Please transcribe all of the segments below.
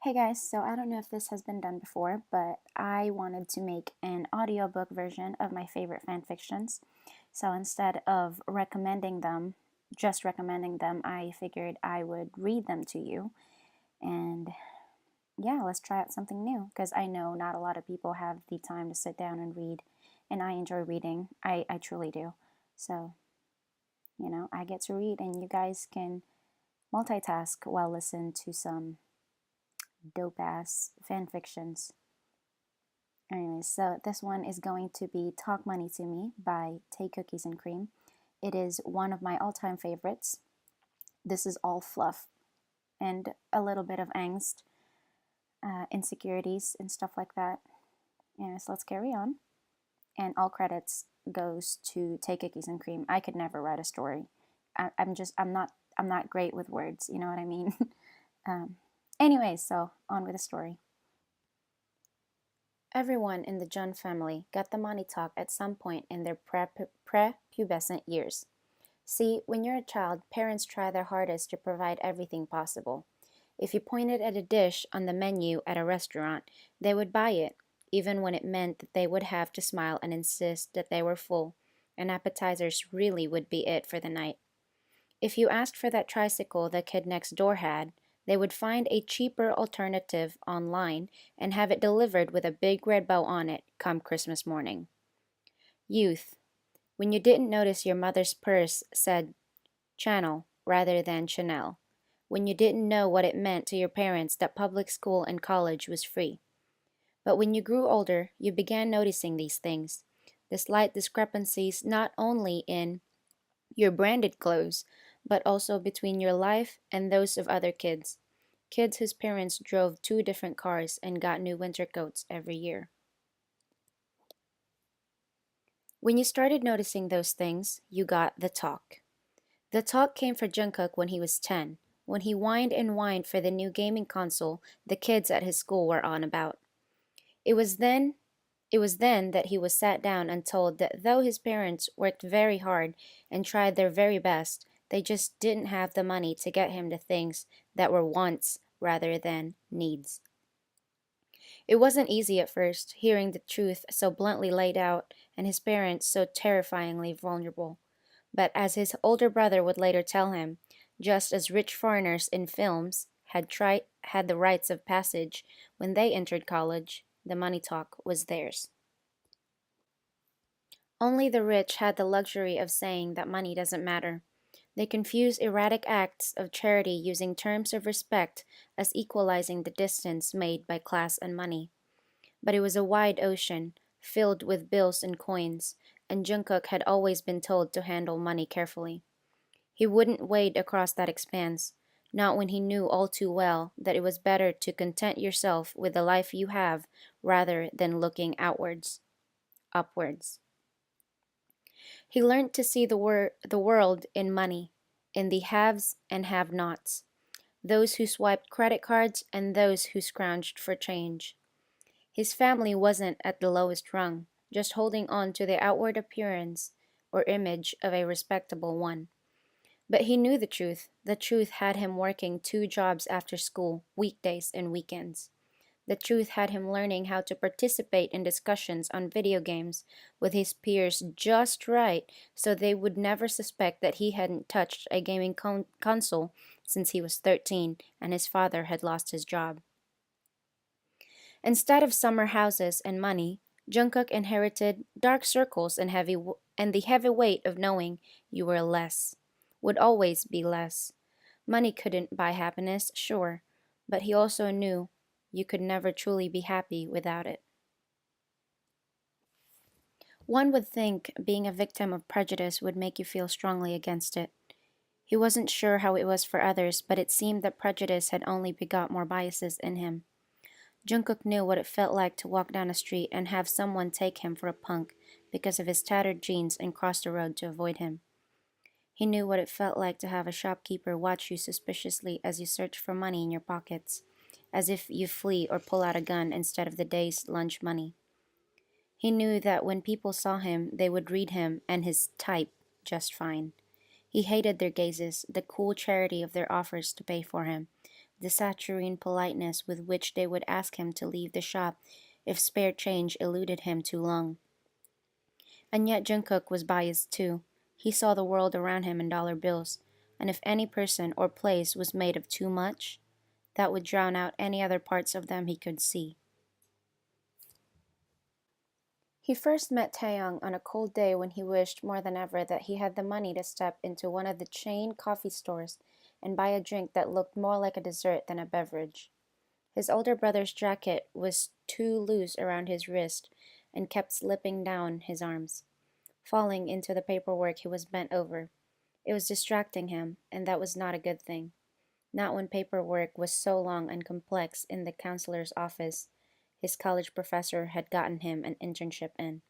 Hey guys, so I don't know if this has been done before, but I wanted to make an audiobook version of my favorite fan fictions. So instead of just recommending them, I figured I would read them to you. And yeah, let's try out something new because I know not a lot of people have the time to sit down and read, and I enjoy reading. I truly do. So, I get to read, and you guys can multitask while listening to some dope ass fan fictions. Anyways, so this one is going to be Talk Money to Me by Tay Cookies and Cream. It is one of my all time favorites. This is all fluff and a little bit of angst, insecurities, and stuff like that. Anyways, let's carry on. And all credits goes to Tay Cookies and Cream. I could never write a story. I'm not great with words. You know what I mean? um, anyways, so on with the story. Everyone in the Jun family got the money talk at some point in their prepubescent years. See, when you're a child, parents try their hardest to provide everything possible. If you pointed at a dish on the menu at a restaurant, they would buy it, even when it meant that they would have to smile and insist that they were full, and appetizers really would be it for the night. If you asked for that tricycle the kid next door had, they would find a cheaper alternative online and have it delivered with a big red bow on it come Christmas morning. Youth, when you didn't notice your mother's purse said Channel rather than Chanel. When you didn't know what it meant to your parents that public school and college was free. But when you grew older, you began noticing these things. The slight discrepancies not only in your branded clothes, but also between your life and those of other kids. Kids whose parents drove two different cars and got new winter coats every year. When you started noticing those things, you got the talk. The talk came for Jungkook when he was 10, when he whined and whined for the new gaming console the kids at his school were on about. It was then it was then that he was sat down and told that though his parents worked very hard and tried their very best, they just didn't have the money to get him the things that were wants rather than needs. It wasn't easy at first, hearing the truth so bluntly laid out and his parents so terrifyingly vulnerable. But as his older brother would later tell him, just as rich foreigners in films had the rites of passage when they entered college, the money talk was theirs. Only the rich had the luxury of saying that money doesn't matter. They confuse erratic acts of charity using terms of respect as equalizing the distance made by class and money. But it was a wide ocean, filled with bills and coins, and Jungkook had always been told to handle money carefully. He wouldn't wade across that expanse, not when he knew all too well that it was better to content yourself with the life you have rather than looking upwards. He learned to see the world in money, in the haves and have nots, those who swiped credit cards and those who scrounged for change. His family wasn't at the lowest rung, just holding on to the outward appearance or image of a respectable one. But he knew the truth. The truth had him working two jobs after school, weekdays and weekends. The truth had him learning how to participate in discussions on video games with his peers just right so they would never suspect that he hadn't touched a gaming console since he was 13 and his father had lost his job. Instead of summer houses and money, Jungkook inherited dark circles and the heavy weight of knowing you were less, would always be less. Money couldn't buy happiness, sure, but he also knew you could never truly be happy without it. One would think being a victim of prejudice would make you feel strongly against it. He wasn't sure how it was for others, but it seemed that prejudice had only begot more biases in him. Jungkook knew what it felt like to walk down a street and have someone take him for a punk because of his tattered jeans and cross the road to avoid him. He knew what it felt like to have a shopkeeper watch you suspiciously as you search for money in your pockets, as if you flee or pull out a gun instead of the day's lunch money. He knew that when people saw him, they would read him and his type just fine. He hated their gazes, the cool charity of their offers to pay for him, the saturine politeness with which they would ask him to leave the shop if spare change eluded him too long. And yet Jungkook was biased too. He saw the world around him in dollar bills, and if any person or place was made of too much, that would drown out any other parts of them he could see. He first met Taeyong on a cold day when he wished more than ever that he had the money to step into one of the chain coffee stores and buy a drink that looked more like a dessert than a beverage. His older brother's jacket was too loose around his wrist and kept slipping down his arms, falling into the paperwork he was bent over. It was distracting him, and that was not a good thing. Not when paperwork was so long and complex in the counselor's office his college professor had gotten him an internship in.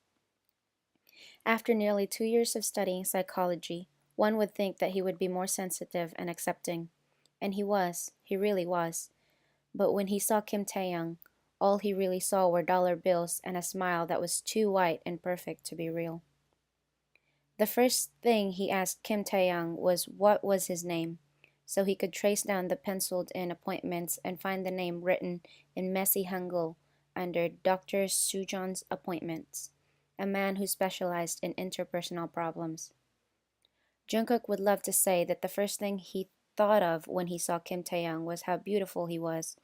After nearly 2 years of studying psychology, one would think that he would be more sensitive and accepting. And he really was. But when he saw Kim Tae-young, all he really saw were dollar bills and a smile that was too white and perfect to be real. The first thing he asked Kim Tae-young was what was his name, so he could trace down the penciled-in appointments and find the name written in messy Hangul under Dr. Sujon's appointments, a man who specialized in interpersonal problems. Jungkook would love to say that the first thing he thought of when he saw Kim Tae-young was how beautiful he was,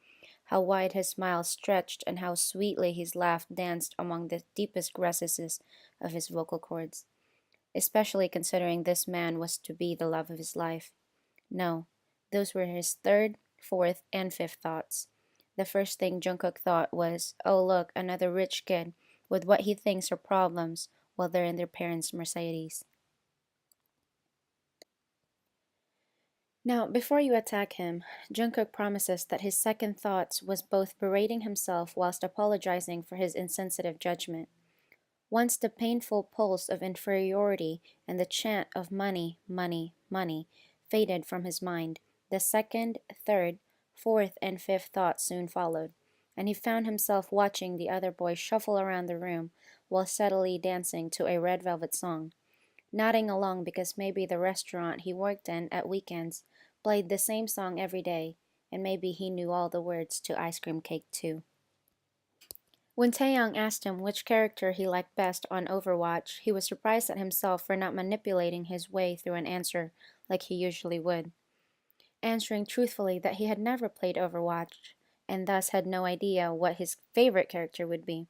how wide his smile stretched, and how sweetly his laugh danced among the deepest recesses of his vocal cords, especially considering this man was to be the love of his life. No, those were his third, fourth, and fifth thoughts. The first thing Jungkook thought was, oh look, another rich kid with what he thinks are problems while they're in their parents' Mercedes. Now, before you attack him, Jungkook promises that his second thoughts was both berating himself whilst apologizing for his insensitive judgment. Once the painful pulse of inferiority and the chant of money, money, money faded from his mind, the second, third, fourth, and fifth thoughts soon followed, and he found himself watching the other boys shuffle around the room while steadily dancing to a Red Velvet song, nodding along because maybe the restaurant he worked in at weekends played the same song every day, and maybe he knew all the words to Ice Cream Cake too. When Taeyong asked him which character he liked best on Overwatch, he was surprised at himself for not manipulating his way through an answer like he usually would, answering truthfully that he had never played Overwatch and thus had no idea what his favorite character would be.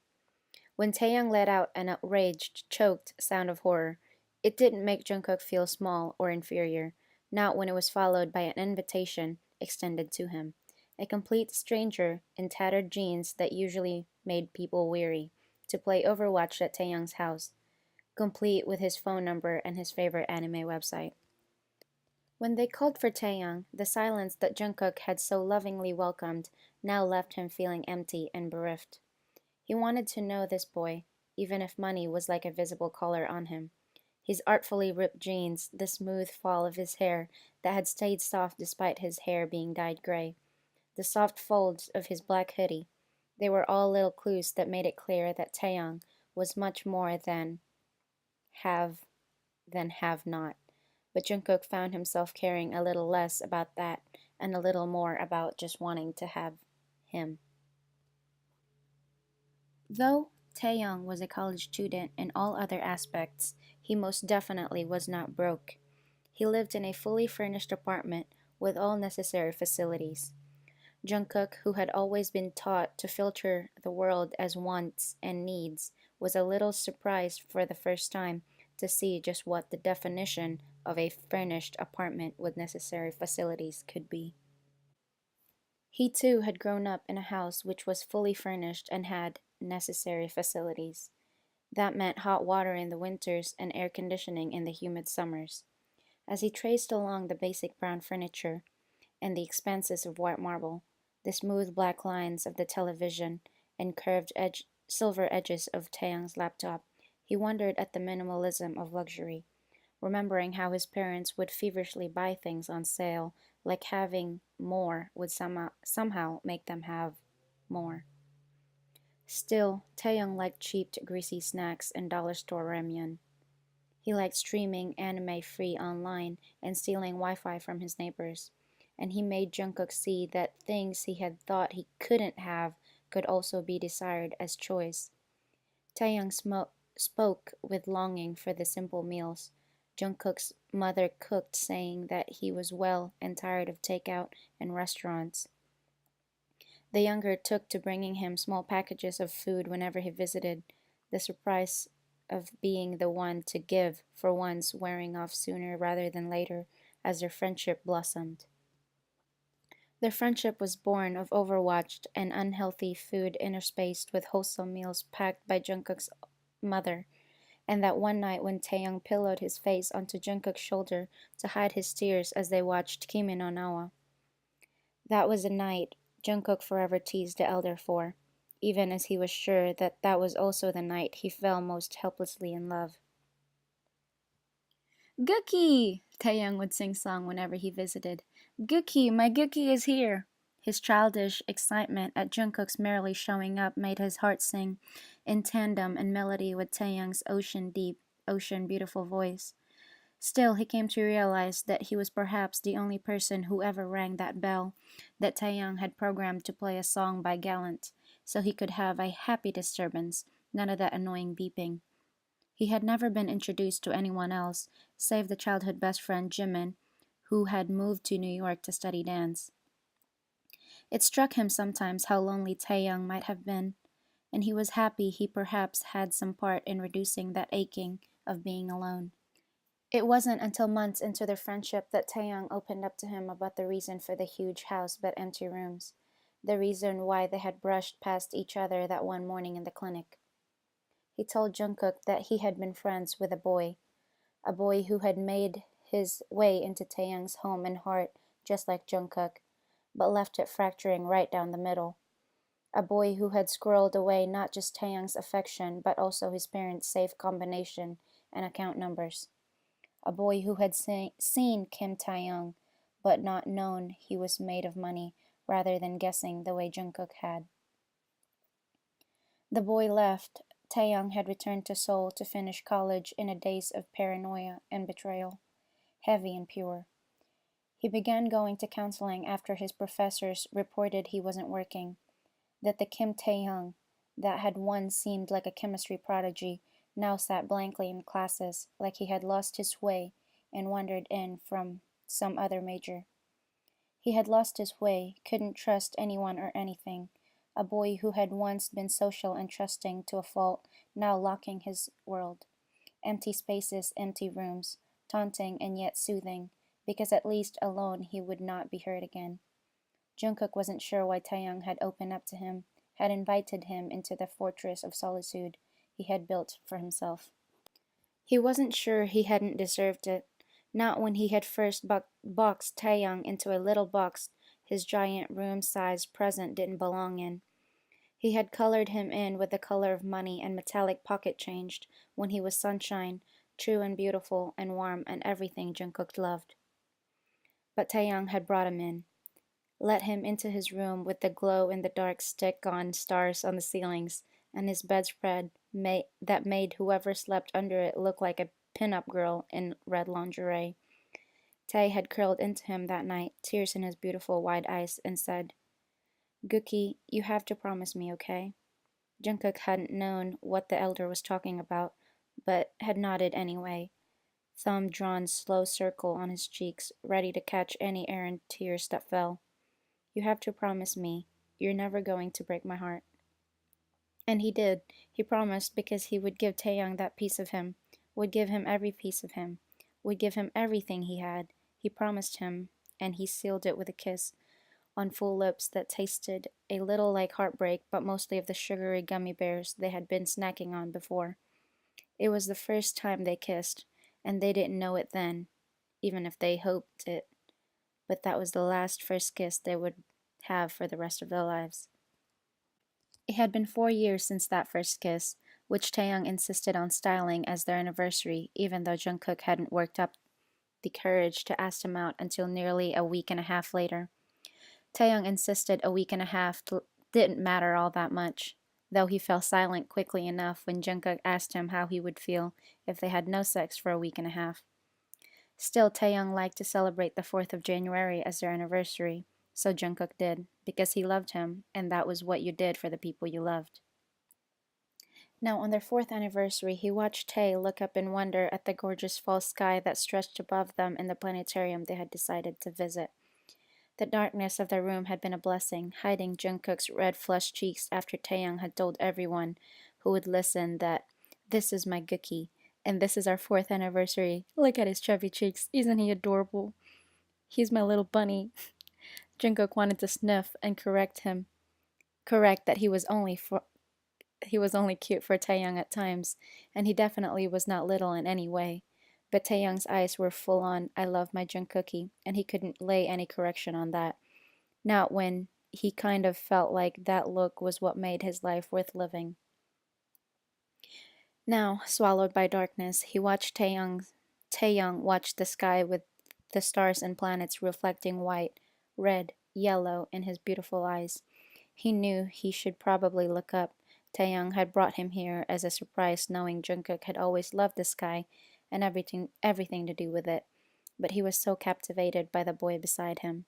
When Taeyong let out an outraged, choked sound of horror, it didn't make Jungkook feel small or inferior, not when it was followed by an invitation extended to him. A complete stranger in tattered jeans that usually made people weary, to play Overwatch at Taeyong's house, complete with his phone number and his favorite anime website. When they called for Taeyong, the silence that Jungkook had so lovingly welcomed now left him feeling empty and bereft. He wanted to know this boy, even if money was like a visible collar on him. His artfully ripped jeans, the smooth fall of his hair that had stayed soft despite his hair being dyed gray, the soft folds of his black hoodie. They were all little clues that made it clear that Taeyong was much more have than have not. But Jungkook found himself caring a little less about that and a little more about just wanting to have him. Though Taeyong was a college student in all other aspects, he most definitely was not broke. He lived in a fully furnished apartment with all necessary facilities. Jungkook, who had always been taught to filter the world as wants and needs, was a little surprised for the first time to see just what the definition of a furnished apartment with necessary facilities could be. He too had grown up in a house which was fully furnished and had necessary facilities. That meant hot water in the winters and air conditioning in the humid summers. As he traced along the basic brown furniture and the expanses of white marble, the smooth black lines of the television and silver edges of Taeyong's laptop, he wondered at the minimalism of luxury, remembering how his parents would feverishly buy things on sale, like having more would somehow make them have more. Still, Taeyong liked cheap, greasy snacks and dollar store ramyun. He liked streaming anime free online and stealing Wi Fi from his neighbors. and he made Jungkook see that things he had thought he couldn't have could also be desired as choice. Taeyang spoke with longing for the simple meals Jungkook's mother cooked, saying that he was well and tired of takeout and restaurants. The younger took to bringing him small packages of food whenever he visited, the surprise of being the one to give for once wearing off sooner rather than later as their friendship blossomed. Their friendship was born of overwatched and unhealthy food interspaced with wholesome meals packed by Jungkook's mother, and that one night when Taeyong pillowed his face onto Jungkook's shoulder to hide his tears as they watched Kimi no Nawa. That was a night Jungkook forever teased the elder for, even as he was sure that that was also the night he fell most helplessly in love. Gookie! Taeyong would sing song whenever he visited. Gookie, my Gookie is here! His childish excitement at Jungkook's merrily showing up made his heart sing in tandem and melody with Taeyong's ocean deep, ocean beautiful voice. Still, he came to realize that he was perhaps the only person who ever rang that bell that Taeyong had programmed to play a song by Gallant, so he could have a happy disturbance, none of that annoying beeping. He had never been introduced to anyone else, save the childhood best friend Jimin, who had moved to New York to study dance. It struck him sometimes how lonely Taeyong might have been, and he was happy he perhaps had some part in reducing that aching of being alone. It wasn't until months into their friendship that Taeyong opened up to him about the reason for the huge house but empty rooms, the reason why they had brushed past each other that one morning in the clinic. He told Jungkook that he had been friends with a boy who had made his way into Taeyong's home and heart just like Jungkook, but left it fracturing right down the middle. A boy who had squirreled away not just Taeyong's affection but also his parents' safe combination and account numbers. A boy who had seen Kim Taeyong but not known he was made of money rather than guessing the way Jungkook had. The boy left. Taeyong had returned to Seoul to finish college in a daze of paranoia and betrayal, heavy and pure. He began going to counseling after his professors reported he wasn't working, that the Kim Taeyong that had once seemed like a chemistry prodigy now sat blankly in classes like he had lost his way and wandered in from some other major. He had lost his way, couldn't trust anyone or anything. A boy who had once been social and trusting to a fault, now locking his world. Empty spaces, empty rooms, taunting and yet soothing, because at least alone he would not be hurt again. Jungkook wasn't sure why Taeyong had opened up to him, had invited him into the fortress of solitude he had built for himself. He wasn't sure he hadn't deserved it, not when he had first boxed Taeyong into a little box his giant room-sized present didn't belong in. He had colored him in with the color of money and metallic pocket changed when he was sunshine, true and beautiful and warm and everything Jungkook loved. But Taeyong had brought him in, let him into his room with the glow-in-the-dark stick-on stars on the ceilings, and his bedspread that made whoever slept under it look like a pin-up girl in red lingerie. Tae had curled into him that night, tears in his beautiful wide eyes, and said, Gookie, you have to promise me, okay? Jungkook hadn't known what the elder was talking about, but had nodded anyway, thumb drawn slow circle on his cheeks, ready to catch any errant tears that fell. You have to promise me you're never going to break my heart. And he did. He promised because he would give Taeyong that piece of him, would give him every piece of him, would give him everything he had. He promised him, and he sealed it with a kiss on full lips that tasted a little like heartbreak, but mostly of the sugary gummy bears they had been snacking on before. It was the first time they kissed, and they didn't know it then, even if they hoped it. But that was the last first kiss they would have for the rest of their lives. It had been 4 years since that first kiss, which Taeyong insisted on styling as their anniversary, even though Jungkook hadn't worked up the courage to ask him out until nearly a week and a half later. Taeyong insisted a week and a half didn't matter all that much, though he fell silent quickly enough when Jungkook asked him how he would feel if they had no sex for a week and a half. Still, Taeyang liked to celebrate the 4th of January as their anniversary, so Jungkook did, because he loved him, and that was what you did for the people you loved. Now, on their 4th anniversary, he watched Tae look up in wonder at the gorgeous fall sky that stretched above them in the planetarium they had decided to visit. The darkness of their room had been a blessing, hiding Jungkook's red flushed cheeks after Taeyang had told everyone who would listen that this is my Gookie, and this is our 4th anniversary. Look at his chubby cheeks. Isn't he adorable? He's my little bunny. Jungkook wanted to sniff and correct that he was only cute for Taeyang at times, and he definitely was not little in any way. But Taeyang's eyes were full on I love my Jungkookie, and he couldn't lay any correction on that. Not when he kind of felt like that look was what made his life worth living. Now, swallowed by darkness, he watched Taeyang watch the sky with the stars and planets reflecting white, red, yellow in his beautiful eyes. He knew he should probably look up. Taeyang had brought him here as a surprise, knowing Jungkook had always loved the sky and everything to do with it. But he was so captivated by the boy beside him.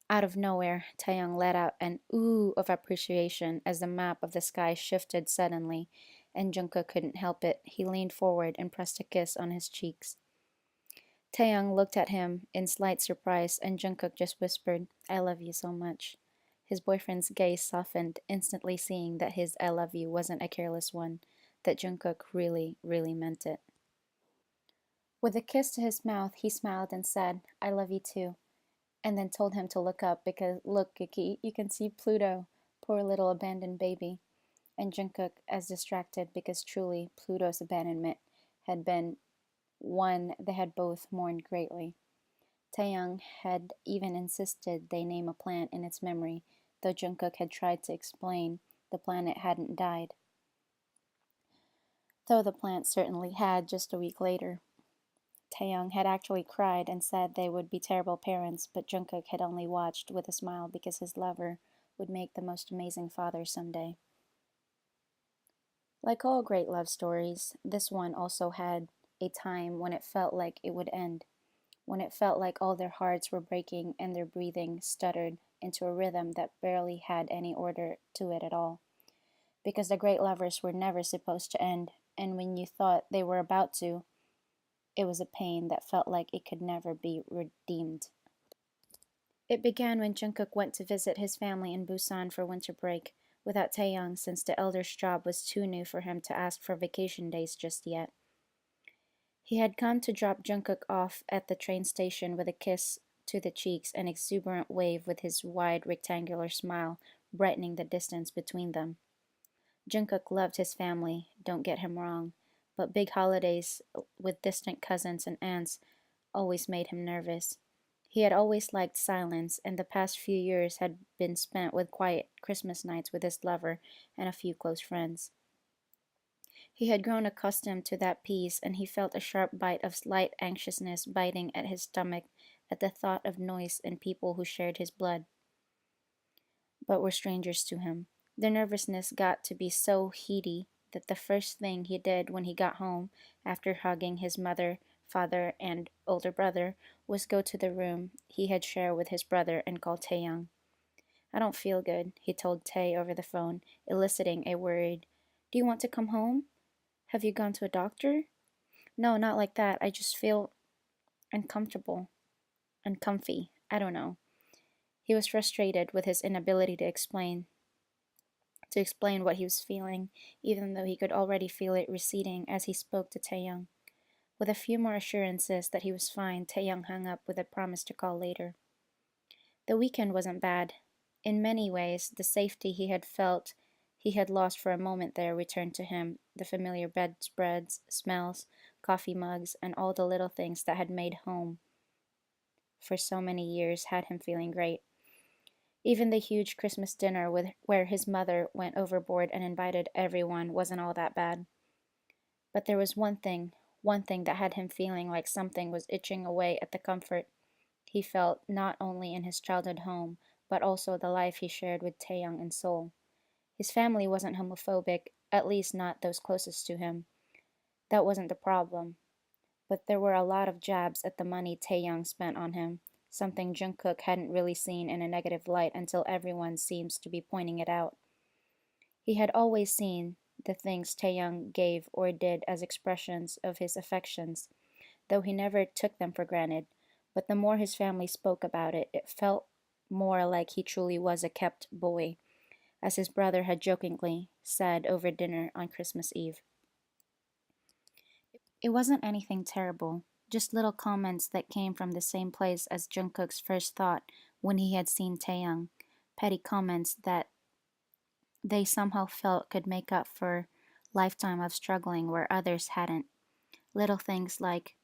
Out of nowhere, Taeyang let out an ooh of appreciation as the map of the sky shifted suddenly, and Jungkook couldn't help it. He leaned forward and pressed a kiss on his cheeks. Taeyang looked at him in slight surprise, and Jungkook just whispered, I love you so much. His boyfriend's gaze softened, instantly seeing that his I love you wasn't a careless one, that Jungkook really, really meant it. With a kiss to his mouth, he smiled and said, I love you too, and then told him to look up because, look, Kiki, you can see Pluto, poor little abandoned baby. And Jungkook, as distracted because truly Pluto's abandonment had been one they had both mourned greatly. Taeyang had even insisted they name a plant in its memory, though Jungkook had tried to explain the planet hadn't died. Though the plant certainly had just a week later. Taeyang had actually cried and said they would be terrible parents, but Jungkook had only watched with a smile because his lover would make the most amazing father someday. Like all great love stories, this one also had a time when it felt like it would end, when it felt like all their hearts were breaking and their breathing stuttered into a rhythm that barely had any order to it at all. Because the great lovers were never supposed to end, and when you thought they were about to, it was a pain that felt like it could never be redeemed. It began when Jungkook went to visit his family in Busan for winter break, without Taeyang since the elder's job was too new for him to ask for vacation days just yet. He had come to drop Jungkook off at the train station with a kiss to the cheeks and exuberant wave with his wide rectangular smile brightening the distance between them. Jungkook loved his family, don't get him wrong, but big holidays with distant cousins and aunts always made him nervous. He had always liked silence, and the past few years had been spent with quiet Christmas nights with his lover and a few close friends. He had grown accustomed to that peace, and he felt a sharp bite of slight anxiousness biting at his stomach at the thought of noise and people who shared his blood, but were strangers to him. The nervousness got to be so heady that the first thing he did when he got home, after hugging his mother, father, and older brother, was go to the room he had shared with his brother and call Taeyang. I don't feel good, he told Tae over the phone, eliciting a worried, Do you want to come home? Have you gone to a doctor? No, not like that. I just feel uncomfortable. Uncomfy. I don't know. He was frustrated with his inability to explain what he was feeling, even though he could already feel it receding as he spoke to Taeyang. With a few more assurances that he was fine, Taeyang hung up with a promise to call later. The weekend wasn't bad. In many ways, the safety he had felt he had lost for a moment there returned to him, the familiar bedspreads, smells, coffee mugs, and all the little things that had made home for so many years had him feeling great. Even the huge Christmas dinner where his mother went overboard and invited everyone wasn't all that bad. But there was one thing that had him feeling like something was itching away at the comfort he felt not only in his childhood home, but also the life he shared with Taeyang in Seoul. His family wasn't homophobic, at least not those closest to him. That wasn't the problem. but there were a lot of jabs at the money Taeyang spent on him, something Jungkook hadn't really seen in a negative light until everyone seems to be pointing it out. He had always seen the things Taeyang gave or did as expressions of his affections, though he never took them for granted. But the more his family spoke about it, it felt more like he truly was a kept boy, as his brother had jokingly said over dinner on Christmas Eve. It wasn't anything terrible, just little comments that came from the same place as Jungkook's first thought when he had seen Taeyang. Petty comments that they somehow felt could make up for lifetime of struggling where others hadn't. Little things like,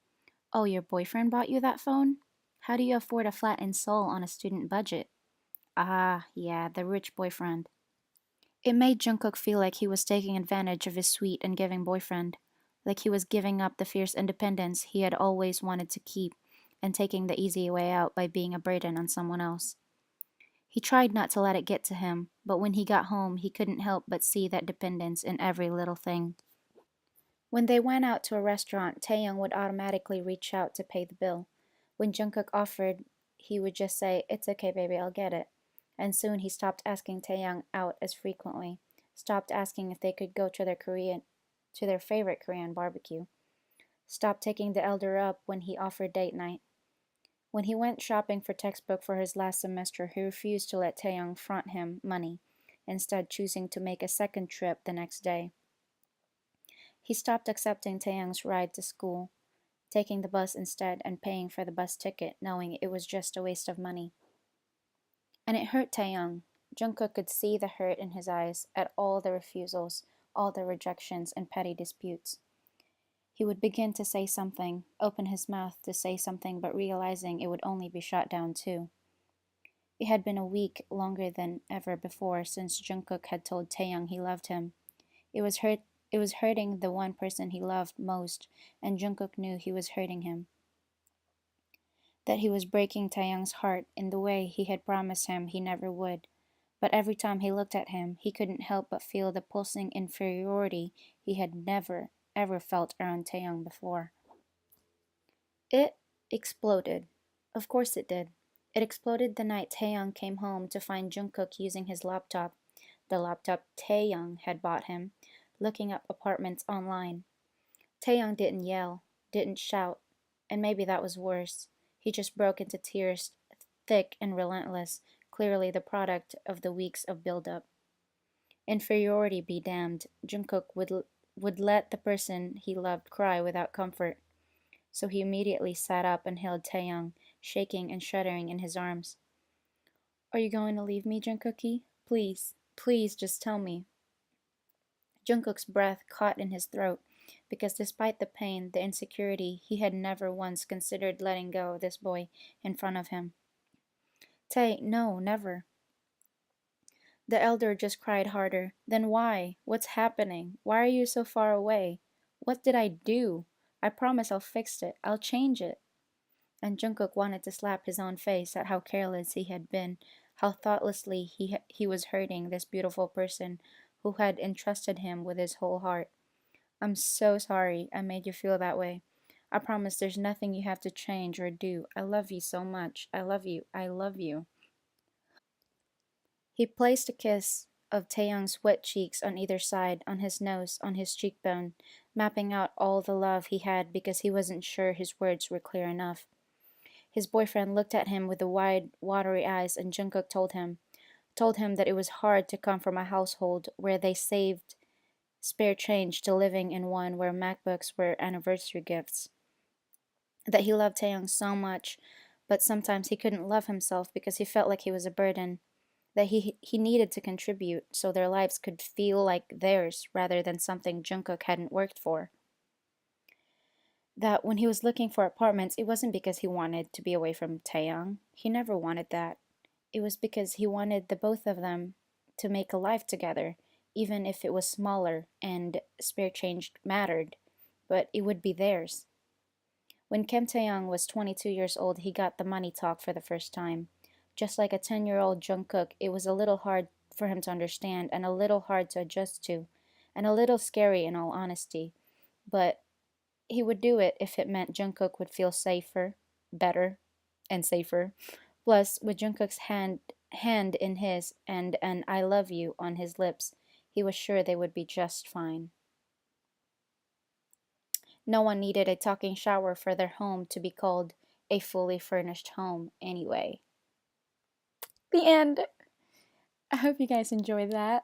"Oh, your boyfriend bought you that phone? How do you afford a flat in Seoul on a student budget?" Ah, yeah, the rich boyfriend. It made Jungkook feel like he was taking advantage of his sweet and giving boyfriend, like he was giving up the fierce independence he had always wanted to keep and taking the easy way out by being a burden on someone else. He tried not to let it get to him, but when he got home, he couldn't help but see that dependence in every little thing. When they went out to a restaurant, Taeyong would automatically reach out to pay the bill. When Jungkook offered, he would just say, "It's okay, baby, I'll get it." And soon he stopped asking Taeyong out as frequently, stopped asking if they could go to their favorite Korean barbecue, stopped taking the elder up when he offered date night. When he went shopping for textbook for his last semester, he refused to let Taeyong front him money, instead choosing to make a second trip the next day. He stopped accepting Taeyang's ride to school, taking the bus instead and paying for the bus ticket, knowing it was just a waste of money. And it hurt Taeyang. Jungkook could see the hurt in his eyes at all the refusals, all the rejections and petty disputes. He would begin to say something, open his mouth to say something, but realizing it would only be shot down too. It had been a week longer than ever before since Jungkook had told Taeyang he loved him. It was hurt it was hurting the one person he loved most, and Jungkook knew he was hurting him. That he was breaking Taeyang's heart in the way he had promised him he never would. But every time he looked at him, he couldn't help but feel the pulsing inferiority he had never, ever felt around Taeyang before. It exploded. Of course it did. It exploded the night Taeyang came home to find Jungkook using his laptop, the laptop Taeyang had bought him, looking up apartments online. Taeyang didn't yell, didn't shout, and maybe that was worse. He just broke into tears, thick and relentless, clearly the product of the weeks of build-up. Inferiority be damned, Jungkook would let the person he loved cry without comfort. So he immediately sat up and held Taeyang, shaking and shuddering in his arms. "Are you going to leave me, Jungkookie? Please, please just tell me." Jungkook's breath caught in his throat, because despite the pain, the insecurity, he had never once considered letting go of this boy in front of him. "Tae, no, never." The elder just cried harder. "Then why? What's happening? Why are you so far away? What did I do? I promise I'll fix it. I'll change it." And Jungkook wanted to slap his own face at how careless he had been, how thoughtlessly he was hurting this beautiful person who had entrusted him with his whole heart. "I'm so sorry I made you feel that way. I promise there's nothing you have to change or do. I love you so much. I love you. I love you." He placed a kiss of Taeyong's wet cheeks on either side, on his nose, on his cheekbone, mapping out all the love he had because he wasn't sure his words were clear enough. His boyfriend looked at him with the wide, watery eyes, and Jungkook told him that it was hard to come from a household where they saved spare change to living in one where MacBooks were anniversary gifts. That he loved Taeyong so much, but sometimes he couldn't love himself because he felt like he was a burden. That he needed to contribute so their lives could feel like theirs rather than something Jungkook hadn't worked for. That when he was looking for apartments, it wasn't because he wanted to be away from Taeyong. He never wanted that. It was because he wanted the both of them to make a life together, even if it was smaller and spare change mattered, but it would be theirs. When Kim Taeyong was 22 years old, he got the money talk for the first time. Just like a 10-year-old Jungkook, it was a little hard for him to understand and a little hard to adjust to, and a little scary in all honesty. But He would do it if it meant Jungkook would feel safer, better, and safer. Plus, with Jungkook's hand in his and an I love you on his lips, he was sure they would be just fine. No one needed a talking shower for their home to be called a fully furnished home anyway. The end. I hope you guys enjoyed that.